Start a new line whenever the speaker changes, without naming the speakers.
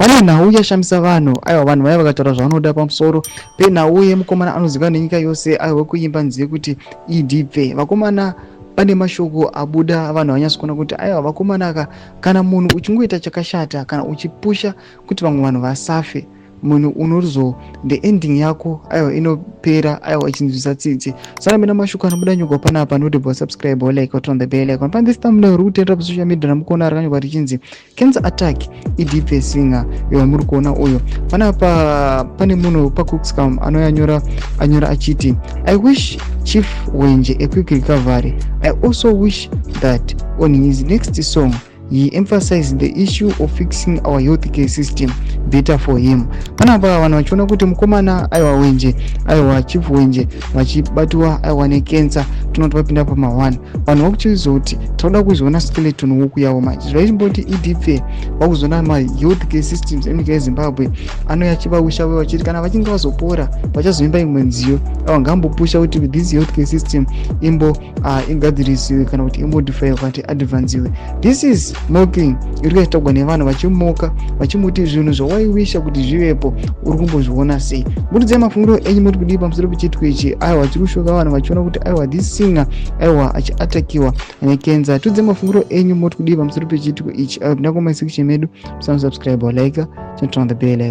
pane nhau yashamisa vanhu aiwa vanhu vaya vakataura zvavanoda pamusoro penhau yemukomana anozivikanwa nenyika yose aiwa kuimba nziye kuti idipfe. Vakomana pane mashoko abuda vanhu vanyatsokuona kuti aiwa vakomana aka kana munhu uchingoita chakashata kana uchipusha kuti vamwe vanhu vasafe munhu unorizo the ending yako aiwa inopera aiwa ichinzwisa tsitsi. Saka mina mashoko anobuda nyogwa panapa notibva subscribe or like or on the bell icon. Pane this thumbnail uri kutenda pa social media namukuona rakanyogwa richinzi cancer attack idp singer iwa muri kuona uyo. Panapa pane munhu paCookscam anyora achiti I wish Chief Wenje a quick recovery. I also wish that on his next song he emphasized the issue of fixing our healthcare system better for him. Panapa vanhu vachiona kuti mukomana aiwa Wenje aiwa Chief Wenje vachibatwa aiwa necancer tunoti vapinda pama1 vanhu vakuchizoti tauda kuzoona skeleton woku yavo manje zvaichimboti idipfe vakuzoona ma-healthcare systems enyika yeZimbabwe anoyachivawisha vachiti kana vachinge vazopora vachazoimba imwe nziyo aiwa ngambopusha kuti this healthcare system imbo igadzirisiwe kana kuti imbodifaiwe kana kuti advansiwe. This is mocking iri kuitwa nevanhu vachimoka vachimuti zvinhu zvawaiwisha kuti zvivepo uri kumbozviona sei. Mutidzai mafungiro enyu muri kudii pamusoro pechitiko ichi aiwa chiri kushoka vanhu vachiona kuti aiwa this singer aiwa achiatakiwa necancer. Tiudzai mafungiro enyu muri kudii pamusoro pechitiko ichi. Pinda comment section medu, subscribe or like, turn on the bell icon.